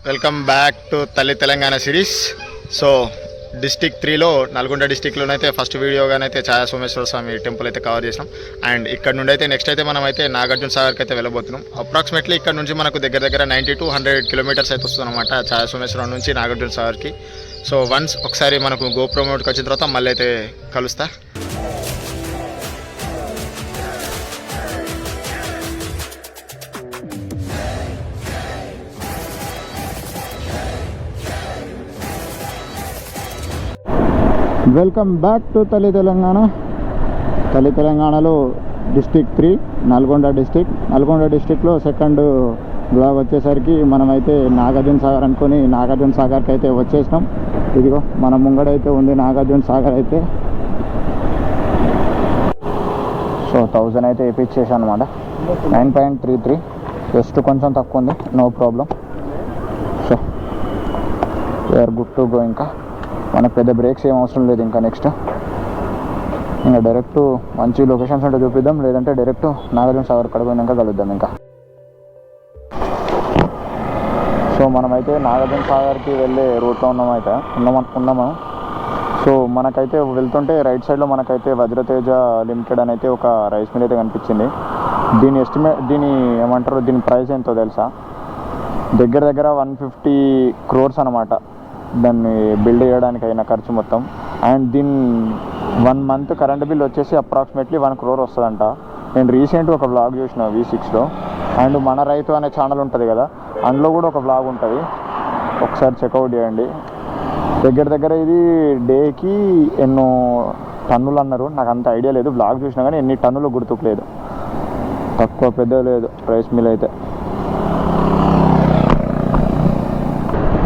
Welcome back to తల్లి Telangana series. So district 3లో నల్గొండ డిస్టిక్లోనైతే ఫస్ట్ వీడియోగానైతే ఛాయా సోమేశ్వర స్వామి టెంపుల్ అయితే కవర్ చేసినాం. అండ్ ఇక్కడ నుండి అయితే నెక్స్ట్ అయితే మనం అయితే నాగార్జున సాగర్కి అయితే వెళ్ళబోతున్నాం. అప్రాక్సిమేట్లీ ఇక్కడ నుంచి మనకు దగ్గర 90 to 100 కిలోమీటర్స్ అయితే వస్తుందన్నమాట ఛాయా సోమేశ్వరం నుంచి నాగార్జున సాగర్కి. సో వన్స్ ఒకసారి మనకు గోప్రో మోడ్కి వచ్చిన తర్వాత మళ్ళీ అయితే కలుస్తా. వెల్కమ్ బ్యాక్ టు తల్లి తెలంగాణలో డిస్టిక్ 3 నల్గొండ డిస్టిక్లో సెకండ్ బ్లాగ్ వచ్చేసరికి మనమైతే నాగార్జున సాగర్ అనుకొని నాగార్జున సాగర్కి అయితే వచ్చేసినాం. ఇదిగో మన ముంగడైతే ఉంది నాగార్జున సాగర్ అయితే. సో 1000 అయితే వేయించేసాను అనమాట. 9.33 జస్ట్ కొంచెం తక్కువ ఉంది, no problem. So we are good to go. ఇంకా మనకు పెద్ద బ్రేక్స్ ఏం అవసరం లేదు. ఇంకా నెక్స్ట్ ఇంకా డైరెక్ట్ మంచి లొకేషన్స్ అంటే చూపిద్దాం, లేదంటే డైరెక్ట్ నాగార్జున సాగర్ కడుపునాక కలుద్దాం. ఇంకా సో మనమైతే నాగార్జున సాగర్కి వెళ్ళే రూట్లో ఉన్నాము. సో మనకైతే వెళ్తుంటే రైట్ సైడ్లో మనకైతే వజ్రతేజ లిమిటెడ్ అని అయితే ఒక రైస్ మిల్ అయితే కనిపించింది. దీని ఏమంటారు, దీని ప్రైస్ ఎంతో తెలుసా? దగ్గర 150 crores అనమాట దాన్ని బిల్డ్ చేయడానికి అయిన ఖర్చు మొత్తం. అండ్ దీని 1 month కరెంట్ బిల్ వచ్చేసి అప్రాక్సిమేట్లీ 1 crore వస్తుందంట. నేను రీసెంట్ ఒక వ్లాగ్ చూసిన V6లో. అండ్ మన రైతు అనే ఛానల్ ఉంటుంది కదా, అందులో కూడా ఒక వ్లాగ్ ఉంటుంది, ఒకసారి చెక్అవుట్ చేయండి. దగ్గర ఇది డేకి ఎన్నో టన్నులు అన్నారు, నాకు అంత ఐడియా లేదు. వ్లాగ్ చూసినా కానీ ఎన్ని టన్నులు గుర్తుకు లేదు, తక్కువ పెద్ద లేదు రైస్ మిల్ అయితే.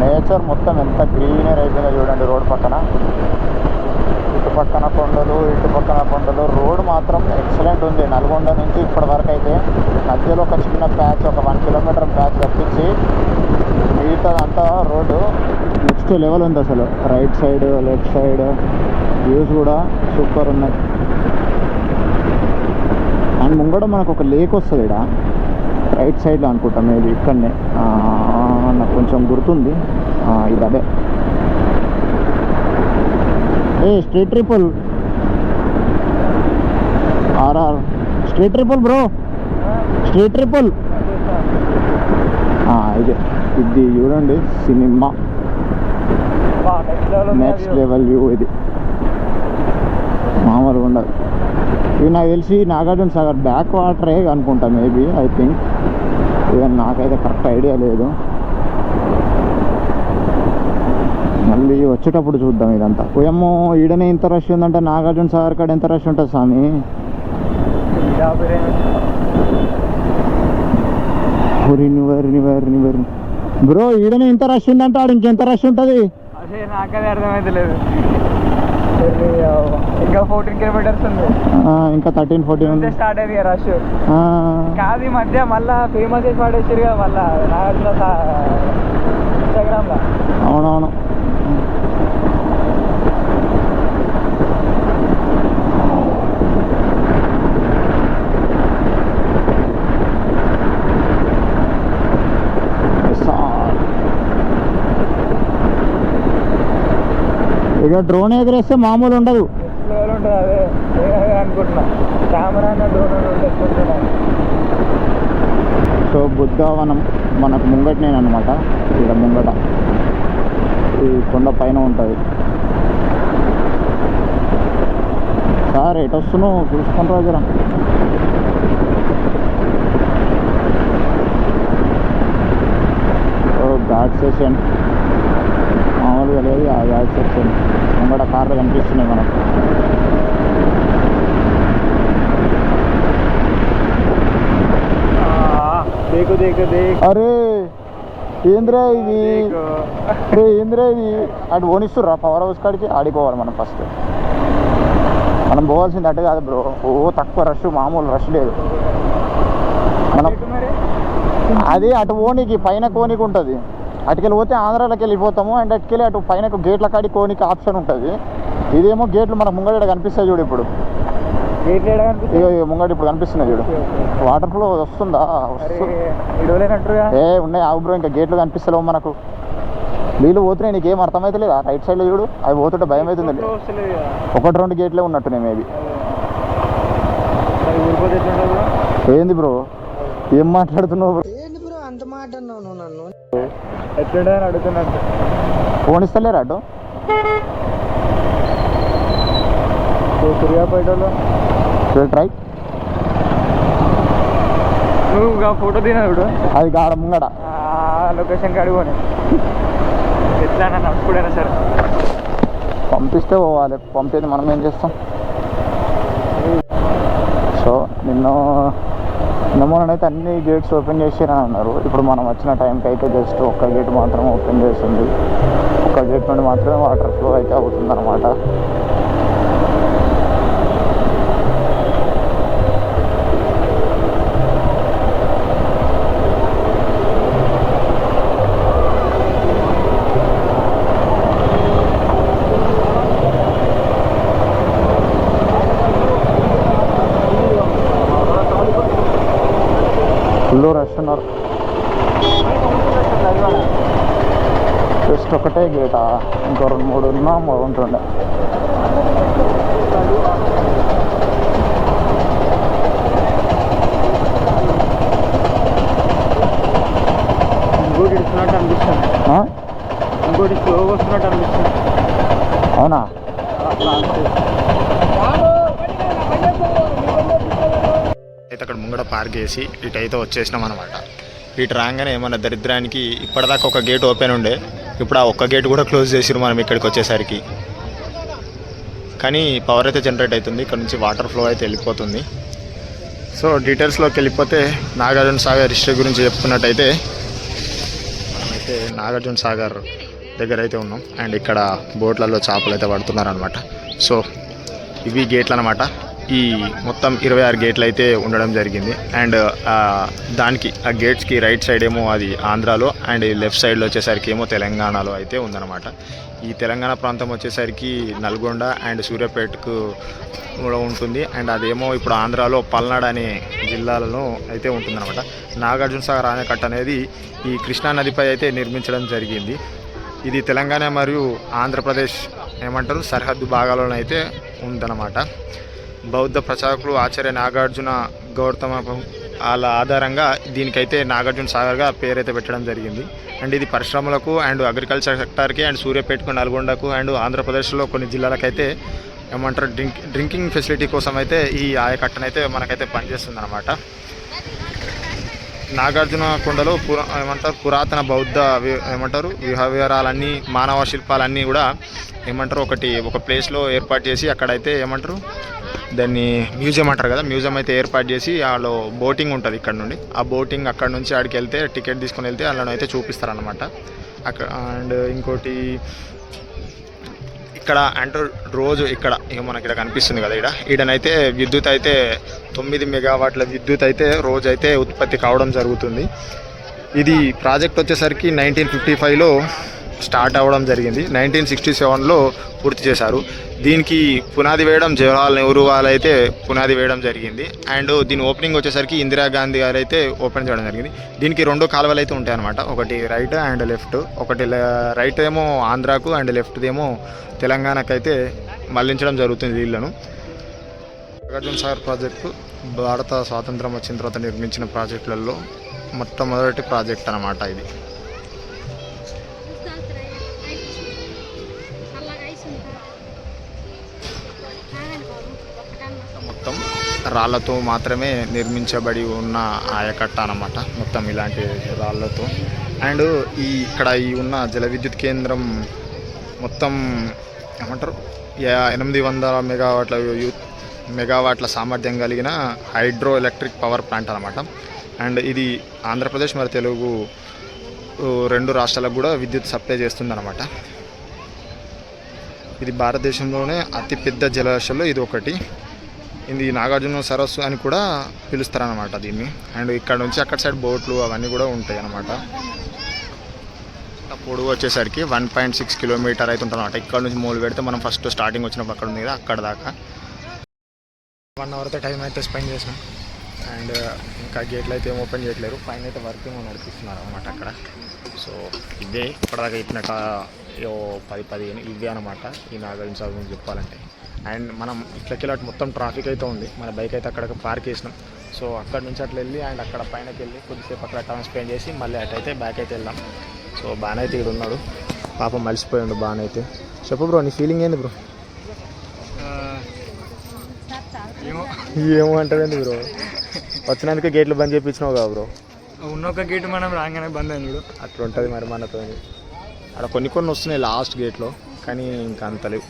నేచర్ మొత్తం ఎంత గ్రీనరీ అయిపోయిందో చూడండి. రోడ్ పక్కన ఇటు పక్కన కొండలు, రోడ్ మాత్రం ఎక్సలెంట్ ఉంది. నల్గొండ నుంచి ఇప్పటి వరకు అయితే మధ్యలో ఒక చిన్న ప్యాచ్, ఒక 1 kilometer ప్యాచ్ తప్పించి మిగతాదంతా రోడ్డు నెక్స్ట్ లెవెల్ ఉంది అసలు. Right side left side views కూడా సూపర్ ఉన్నాయి. అండ్ ముంగడ మనకు ఒక లేక్ వస్తుంది ఇక్కడ రైట్ సైడ్లో అనుకుంటా, మేబీ ఇక్కడనే, నాకు కొంచెం గుర్తుంది. ఇది అదే Street Triple RR Street Triple bro, Street Triple ఇది చూడండి. సినిమా నెక్స్ట్ లెవెల్ వ్యూ, ఇది మామూలుగా ఉండదు. ఇది నాకు తెలిసి నాగార్జున సాగర్ బ్యాక్ వాటరే అనుకుంటా, మేబీ, ఐ థింక్. ఈవెన్ నాకైతే కరెక్ట్ ఐడియా లేదు. మళ్ళీ వచ్చేటప్పుడు చూద్దాం ఇదంతా. ఏమో ఈడనే ఇంత రష్ ఉందంటే నాగార్జున సాగర్ కాడ ఎంత రష్ ఉంటుంది స్వామి. బ్రో ఈడనే ఇంత రష్ ఉందంటే ఆడ ఇంకెంత రష్ ఉంటుంది? నాకదే అర్థమైతే లేదు. ఇంకా 14 kilometers ఉంది, ఇంకా 13-14 స్టార్ట్ అయింది రష్. కాదు ఈ మధ్య మళ్ళా ఫేమస్ చేసి పడేసారు కదా మళ్ళా నాగార్జున ఇన్స్టాగ్రామ్ లో. అవునవును. ఇక డ్రోన్ ఎగరేస్తే మామూలు ఉండదు. అదే అనుకుంటున్నా, కెమెరా డ్రోన్. సో బుద్ధవనం మనకు ముంగటనే అనమాట. ఇక్కడ ముంగట ఈ కొండ పైన ఉంటుంది. సార్ ఎటు వస్తున్నావు చూసుకుంటారా జర? ఘాట్ సెక్షన్ మామూలుగా లేదు. ఆ ఘాట్ సెక్షన్ ముంగట కార్లు కనిపిస్తున్నాయి మనకు. అరే ఏంద్రా ఇది, అటు పోనిస్తుర్రా పవర్ హౌస్ కాడికి? ఆడిపోవాలి మనం ఫస్ట్. మనం పోవాల్సింది అటు కాదు బ్రో. తక్కువ రష్, మామూలు రష్ లేదు. మనం అది అటు పోనీకి పైన కోనికి ఉంటుంది. అటుకెళ్ళి పోతే ఆంధ్రాలోకి వెళ్ళిపోతాము. అండ్ అటుకెళ్ళి అటు పైన గేట్ల కాడి కోనికి ఆప్షన్ ఉంటుంది. ఇదేమో గేట్లు మన ముంగడ కనిపిస్తాయి చూడు. ఇప్పుడు గేట్ ఏడా కనిపిస్తుంది? ఇక ముంగడు ఇప్పుడు కనిపిస్తుంది చూడు. వాటర్ ఫ్లో వస్తుందా? ఇడవలేనట్టుగా ఉన్నాయి ఆగు బ్రో. ఇంకా గేట్లు కనిపిస్తలేవు మనకు. నీళ్ళు పోతున్నాయి, నీకేం అర్థమవుతలేదా? రైట్ సైడ్లో చూడు, అవి పోతుంటే భయం అవుతుంది. ఒకటి రెండు గేట్లే ఉన్నట్టున్నాయి మేబీ. ఏంది బ్రో ఏం మాట్లాడుతున్నావు బ్రో? అంత మాట అన్నావు నన్ను. ఎట్లుండే అని అడుగుతున్నట్టు. ఫోన్ ఇస్తలేరా అటు? సూర్యాపేటలో రైట్. నువ్వు ఫోటో తినడు అది కాడ ముంగడ లొకేషన్ కడుగుని ఎట్లా నన్ను అప్పుడైనా సరే పంపిస్తే పోవాలి. పంపేది మనం ఏం చేస్తాం? సో నిన్నమోనైతే అన్ని గేట్స్ ఓపెన్ చేసిరని అన్నారు. ఇప్పుడు మనం వచ్చిన టైంకి అయితే జస్ట్ ఒక్క గేట్ మాత్రం ఓపెన్ చేసింది. ఒక్క గేట్ నుండి మాత్రమే వాటర్ ఫ్లో అయితే అవుతుంది అనమాట. ఫుల్ రష్ ఉన్నారు. జస్ట్ ఒకటే గేటా? ఇంకో 2-3 ఉన్నా బాగుంటుండే. ఇంకోటి ఇస్తున్నట్టు అనిపిస్తుంది. ఇంకోటి స్లోగా వస్తున్నట్టు అనిపిస్తుంది. అవునా? అయితే అక్కడ ముంగడ పార్క్ చేసి ఇటు అయితే వచ్చేసినాం అనమాట. ఇటు రాగానే ఏమన్నా దరిద్రానికి ఇప్పటిదాకా ఒక గేట్ ఓపెన్ ఉండే, ఇప్పుడు ఆ ఒక్క గేట్ కూడా క్లోజ్ చేసిరు మనం ఇక్కడికి వచ్చేసరికి. కానీ పవర్ అయితే జనరేట్ అవుతుంది, ఇక్కడ నుంచి వాటర్ ఫ్లో అయితే వెళ్ళిపోతుంది. సో డీటెయిల్స్లోకి వెళ్ళిపోతే నాగార్జున సాగర్ హిస్టరీ గురించి చెప్పుకున్నట్టయితే మనమైతే నాగార్జున సాగర్ దగ్గర అయితే ఉన్నాం. అండ్ ఇక్కడ బోట్లలో చేపలు అయితే పడుతున్నారనమాట. సో ఇవి గేట్లు అనమాట. ఈ మొత్తం 26 గేట్లు అయితే ఉండడం జరిగింది. అండ్ దానికి ఆ గేట్స్కి రైట్ సైడ్ ఏమో అది ఆంధ్రాలో, అండ్ లెఫ్ట్ సైడ్లో వచ్చేసరికి ఏమో తెలంగాణలో అయితే ఉందన్నమాట. ఈ తెలంగాణ ప్రాంతం వచ్చేసరికి నల్గొండ అండ్ సూర్యాపేటకు కూడా ఉంటుంది. అండ్ అదేమో ఇప్పుడు ఆంధ్రాలో పల్నాడు అనే జిల్లాలలో అయితే ఉంటుందన్నమాట. నాగార్జున సాగర్ ఆనకట్ట అనేది ఈ కృష్ణా నదిపై అయితే నిర్మించడం జరిగింది. ఇది తెలంగాణ మరియు ఆంధ్రప్రదేశ్ ఏమంటారు సరిహద్దు భాగాలలో అయితే ఉందన్నమాట. బౌద్ధ ప్రచారకులు ఆచార్య నాగార్జున గౌతమ వాళ్ళ ఆధారంగా దీనికైతే నాగార్జున సాగర్గా పేరైతే పెట్టడం జరిగింది. అండ్ ఇది పరిశ్రమలకు అండ్ అగ్రికల్చర్ సెక్టార్కి అండ్ సూర్యాపేటకు, నల్గొండకు అండ్ ఆంధ్రప్రదేశ్లో కొన్ని జిల్లాలకైతే ఏమంటారు డ్రింకింగ్ ఫెసిలిటీ కోసం అయితే ఈ ఆయకట్టనైతే మనకైతే పనిచేస్తుంది అనమాట. నాగార్జున కొండలో ఏమంటారు పురాతన బౌద్ధ విహారాలన్నీ, మానవ శిల్పాలన్నీ కూడా ఏమంటారు ఒక ప్లేస్లో ఏర్పాటు చేసి అక్కడైతే ఏమంటారు దాన్ని మ్యూజియం అంటారు కదా, మ్యూజియం అయితే ఏర్పాటు చేసి వాళ్ళు బోటింగ్ ఉంటుంది ఇక్కడ నుండి. ఆ బోటింగ్ అక్కడ నుంచి ఆడికి వెళ్తే టికెట్ తీసుకొని వెళ్తే వాళ్ళని అయితే చూపిస్తారనమాట అక్కడ. అండ్ ఇంకోటి ఇక్కడ అంటే రోజు ఇక్కడ ఇక మనకి ఇక్కడ కనిపిస్తుంది కదా, ఈడనైతే విద్యుత్ అయితే 9 మెగావాట్ల విద్యుత్ అయితే రోజు అయితే ఉత్పత్తి కావడం జరుగుతుంది. ఇది ప్రాజెక్ట్ వచ్చేసరికి 1955లో స్టార్ట్ అవ్వడం జరిగింది. 1967లో పూర్తి చేశారు. దీనికి పునాది వేయడం జవహర్లాల్ నెహ్రూ వాళ్ళు అయితే పునాది వేయడం జరిగింది. అండ్ దీని ఓపెనింగ్ వచ్చేసరికి ఇందిరాగాంధీ గారు అయితే ఓపెన్ చేయడం జరిగింది. దీనికి 2 కాలువలు అయితే ఉంటాయి అన్నమాట, ఒకటి రైట్ అండ్ లెఫ్ట్. ఒకటి రైట్ ఏమో ఆంధ్రాకు అండ్ లెఫ్ట్ ఏమో తెలంగాణకు అయితే మళ్లించడం జరుగుతుంది నీళ్లను. నాగార్జున సాగర్ ప్రాజెక్టు భారత స్వాతంత్రం వచ్చిన తర్వాత నిర్మించిన ప్రాజెక్టులలో మొట్టమొదటి ప్రాజెక్ట్ అన్నమాట ఇది. మొత్తం రాళ్లతో మాత్రమే నిర్మించబడి ఉన్న ఆయకట్ట అన్నమాట, మొత్తం ఇలాంటి రాళ్లతో. అండ్ ఇక్కడ ఉన్న జల విద్యుత్ కేంద్రం మొత్తం ఏమంటారు 800 మెగావాట్ల సామర్థ్యం కలిగిన హైడ్రో ఎలక్ట్రిక్ పవర్ ప్లాంట్ అన్నమాట. అండ్ ఇది ఆంధ్రప్రదేశ్ మరియు తెలుగు 2 రాష్ట్రాలకు కూడా విద్యుత్ సప్లై చేస్తుంది అన్నమాట. ఇది భారతదేశంలోనే అతిపెద్ద జలాశయాల్లో ఇది ఒకటి. ఇది నాగార్జున సరస్సు అని కూడా పిలుస్తారనమాట దీన్ని. అండ్ ఇక్కడ నుంచి అక్కడ సైడ్ బోట్లు అవన్నీ కూడా ఉంటాయి అన్నమాట. పొడవు వచ్చేసరికి 1.6 కిలోమీటర్ అయితే ఉంటుంది అనమాట. ఇక్కడ నుంచి మూలు పెడితే మనం ఫస్ట్ స్టార్టింగ్ వచ్చినప్పుడు అక్కడ ఉంది కదా, అక్కడ దాకా 1 అవర్ అయితే టైం అయితే స్పెండ్ చేసినాం. అండ్ ఇంకా గేట్లు అయితే ఏం ఓపెన్ చేయట్లేరు, పైన అయితే వర్కింగ్ నడిపిస్తున్నారు అనమాట అక్కడ. సో ఇదే ఇప్పటిదాకా చెప్పినట్ట 10-15 ఇవే అనమాట ఈ నాగార్జున సాగర్ గురించి చెప్పాలంటే. అండ్ మనం ఇట్లకెళ్ళి మొత్తం ట్రాఫిక్ అయితే ఉంది, మన బైక్ అయితే అక్కడ పార్క్ చేసినాం. సో అక్కడ నుంచి అట్లా వెళ్ళి అండ్ అక్కడ పైనకి వెళ్ళి కొద్దిసేపు అక్కడ టైం స్పెండ్ చేసి మళ్ళీ అటైతే బ్యాక్ అయితే వెళ్దాం. సో బాగానే అయితే ఇక్కడ ఉన్నాడు, పాపం మలిసిపోయాడు బాగానే అయితే. చెప్పు బ్రో, నీ ఫీలింగ్ ఏంది బ్రో? ఏమో అంటారండి బ్రో, వచ్చినందుకే గేట్లు బంద్ చేయించినావు కదా బ్రో. ఉన్న ఒక గేట్ మనం రాగానే బంద్ అయింది. అట్లా ఉంటుంది మరి మనతో. అక్కడ కొన్ని వస్తున్నాయి లాస్ట్ గేట్లో, కానీ ఇంకా అంత లేవు.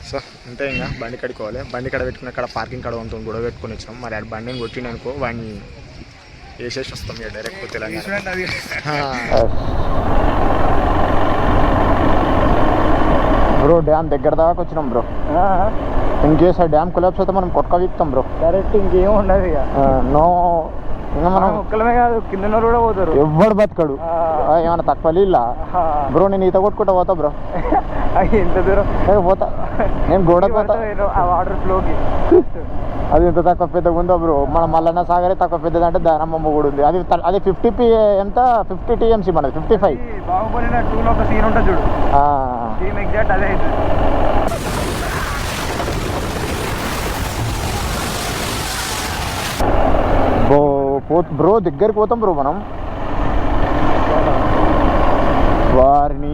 సో అంతే, ఇంకా బండి కడుకోవాలి. బండి కడ పెట్టుకుని అక్కడ పార్కింగ్ కడ ఉంటుంది, గొడవ పెట్టుకుని వచ్చినాం. మరి అక్కడ బండిని కొట్టిననుకో వాడిని వేసేసి వస్తాం ఇక డైరెక్ట్ తెలంగాణ. బ్రో డ్యామ్ దగ్గర దాకా వచ్చినాం బ్రో. ఇంకేస్ ఆ డ్యామ్ కొలాప్స్ అయితే మనం కొట్టుక వీక్తాం బ్రో డైరెక్ట్. ఇంకేం ఉండదు ఇక. నో, ఇంకా మనం ఒక్కలమే కాదు, కింద కూడా పోతారు, ఎవ్వడు బతకడు. ఏమన్నా తక్కువ నీళ్ళ బ్రో? నేను ఈత కొట్టుకుంటా పోతా బ్రో. ఎంత దూరం పోతా నేను, గోడకు పోతా ఆ వాటర్ ఫ్లోకి. అది ఎంత తక్కువ పెద్దగా ఉందో బ్రో. మన మల్లన్న సాగరే తక్కువ పెద్దది అంటే దానమ్మ కూడా ఉంది. అది 50 ఎంత 50 TMC మనది 55. బాగుపడిన 2లో ఒక సీన్ ఉంటుంది చూడు, సీన్ ఎగ్జాక్ట్ అదే అవుతుంది. బ్రో దగ్గరికి పోతాం బ్రో మనం. వారిని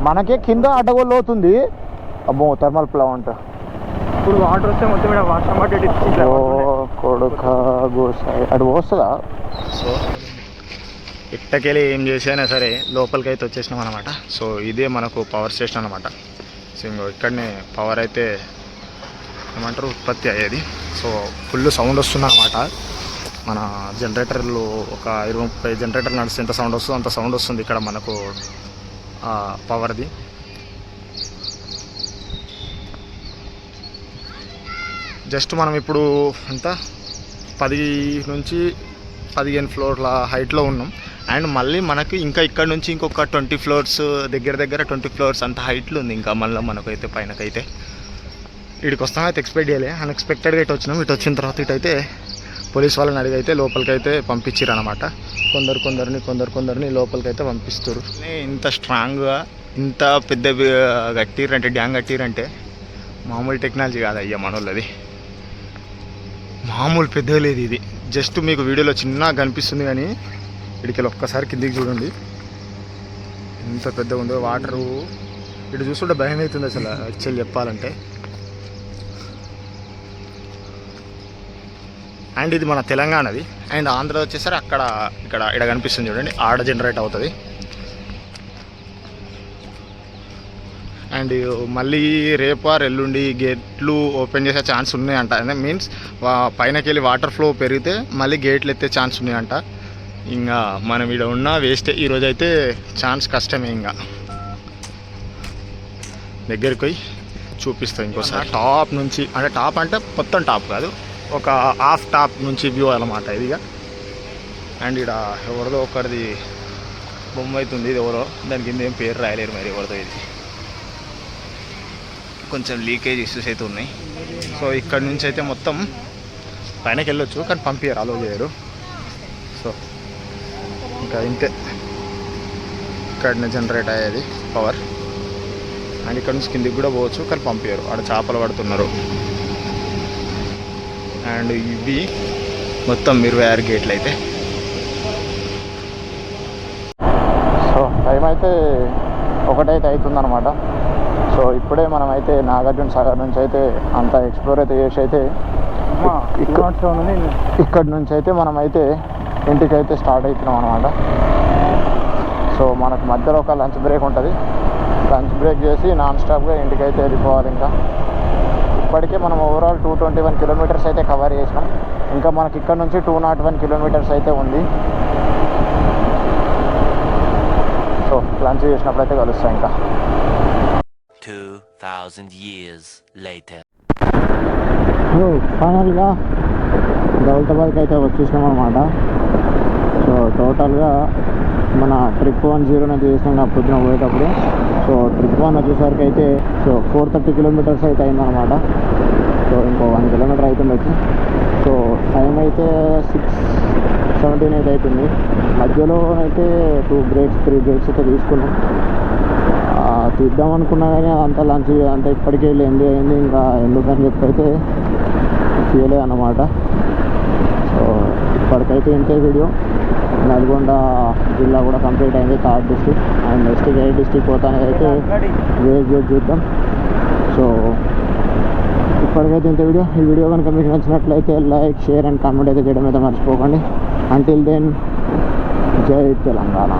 మనకే కింద అడ్డగోళ్ళు అవుతుంది. అమ్మో థర్మల్ ప్లాంట్. ఇప్పుడు వాటర్ వస్తే మొత్తం ఇక్కడ వర్షం పట్టి కొడుక గోసాయి అటు వస్తుందా? సో ఇట్టకెళ్ళి ఏం చేసైనా సరే లోపలికి అయితే వచ్చేసినాం అనమాట. సో ఇదే మనకు పవర్ స్టేషన్ అనమాట. సో ఇంకో ఇక్కడనే పవర్ అయితే ఏమంటారు ఉత్పత్తి అయ్యేది. సో ఫుల్ సౌండ్ వస్తుంది అనమాట. మన జనరేటర్లు ఒక 20-30 జనరేటర్లు నడిస్తే ఎంత సౌండ్ వస్తుందో అంత సౌండ్ వస్తుంది ఇక్కడ మనకు పవర్ది. జస్ట్ మనం ఇప్పుడు ఎంత 10 నుంచి 15 ఫ్లోర్ల హైట్లో ఉన్నాం. అండ్ మళ్ళీ మనకి ఇంకా ఇక్కడ నుంచి ఇంకొక 20 ఫ్లోర్స్ దగ్గర 20 ఫ్లోర్స్ అంత హైట్లో ఉంది ఇంకా మళ్ళీ మనకైతే పైనకైతే. ఇక్కడికి వస్తాం అయితే ఎక్స్పెక్ట్ చేయలే, అన్ఎక్స్పెక్టెడ్గా ఇటు వచ్చినాం. ఇటు వచ్చిన తర్వాత ఇటైతే పోలీస్ వాళ్ళని అడిగైతే లోపలికైతే పంపించారు అనమాట. కొందరిని లోపలికైతే పంపిస్తారు. ఇంత స్ట్రాంగ్గా ఇంత పెద్ద కట్టిరంటే డ్యామ్ కట్టిరంటే మామూలు టెక్నాలజీ కాదు అయ్యా మనోళ్ళది, మామూలు పెద్దగా లేదు ఇది. జస్ట్ మీకు వీడియోలో చిన్నగా కనిపిస్తుంది కానీ ఇక్కడికి ఒక్కసారి కిందికి చూడండి ఎంత పెద్దగా ఉందో. వాటరు ఇటు చూస్తుంటే భయం అవుతుంది అసలు యాక్చువల్ చెప్పాలంటే. అండ్ ఇది మన తెలంగాణది. అండ్ ఆంధ్ర వచ్చేసరి ఇక్కడ కనిపిస్తుంది చూడండి, ఆడ జనరేట్ అవుతుంది. అండ్ మళ్ళీ రేపు ఎల్లుండి గేట్లు ఓపెన్ చేసే ఛాన్స్ ఉన్నాయంట. మీన్స్ పైనకి వెళ్ళి వాటర్ ఫ్లో పెరిగితే మళ్ళీ గేట్లు ఎత్తే ఛాన్స్ ఉన్నాయంట. ఇంకా మనం ఇక్కడ ఉన్నా వేస్తే ఈరోజు అయితే ఛాన్స్ కష్టమే. ఇంకా దగ్గరికి పోయి చూపిస్తాం ఇంకోసారి టాప్ నుంచి. అంటే టాప్ అంటే మొత్తం టాప్ కాదు, ఒక హాఫ్ టాప్ నుంచి వ్యూ అన్నమాట ఇదిగా. అండ్ ఇక్కడ ఎవరిదో ఒకరిది బొమ్మ అవుతుంది, ఇది ఎవరో, దాని కింద ఏం పేరు రాయలేరు మరి ఎవరిదో. ఇది కొంచెం లీకేజ్ ఇష్యూస్ అయితే ఉన్నాయి. సో ఇక్కడ నుంచి అయితే మొత్తం పైనకి వెళ్ళొచ్చు కానీ పంపించారు, అలో చేయరు. సో ఇంకా ఇంతే, ఇక్కడనే జనరేట్ అయ్యేది పవర్. అండ్ ఇక్కడ నుంచి కిందికి కూడా పోవచ్చు కానీ పంపించారు, ఆడ చేపలు పడుతున్నారు. అండ్ ఇవి మొత్తం 26 గేట్లు అయితే. సో టైం అయితే 1 అయితే అవుతుందన్నమాట. సో ఇప్పుడే మనం అయితే నాగార్జున సాగర్ నుంచి అయితే అంతా ఎక్స్ప్లోర్ అయితే చేసి అయితే ఇక్కడ నుంచి అయితే మనం అయితే ఇంటికి అయితే స్టార్ట్ అవుతున్నాం అనమాట. సో మనకు మధ్యలో ఒక లంచ్ బ్రేక్ ఉంటుంది, లంచ్ బ్రేక్ చేసి నాన్ స్టాప్గా ఇంటికి అయితే వెళ్ళిపోవాలి. ఇంకా ఇప్పటికే మనం ఓవరాల్ 221 కిలోమీటర్స్ అయితే కవర్ చేసినాం. ఇంకా మనకి ఇక్కడ నుంచి 201 కిలోమీటర్స్ అయితే ఉంది. సో లంచ్ చేసినప్పుడు అయితే కలుస్తాం. ఇంకా 2000 years later. ఫైనల్గా దౌలతాబాద్కి అయితే వచ్చేసినాం అనమాట. సో టోటల్గా మన ట్రిప్ 10 చేసినాం పొద్దున పోయేటప్పుడు. సో ట్రిప్ 1 వచ్చేసరికి అయితే 430 కిలోమీటర్స్ అయితే అయిందనమాట. సో ఇంకో 1 కిలోమీటర్ అవుతుండొచ్చు. సో టైం అయితే 6:17 అయితే అవుతుంది. మధ్యలో అయితే 2 బ్రేక్స్ 3 బ్రేక్స్ అయితే తీసుకున్నాం. తీద్దాం అనుకున్నా కానీ అంత లంచ్ అంతా ఇప్పటికే లెండి అయింది, ఇంకా ఎందుకని చెప్పి అయితే తీయలేదు అన్నమాట. సో ఇప్పటికైతే ఇంతే వీడియో. నల్గొండ జిల్లా కూడా కంప్లీట్ అయింది, 3rd డిస్ట్రిక్ట్. అండ్ నెక్స్ట్ ఏ డిస్ట్రిక్ట్ పోతానేది అయితే వేట్ చూద్దాం. సో ఇప్పటికైతే ఇంత వీడియో. ఈ వీడియో కనుక మీకు నచ్చినట్లయితే లైక్, షేర్ అండ్ కామెంట్ అయితే చేయడం అయితే మర్చిపోకండి. అంటిల్ దెన్, జై తెలంగాణ.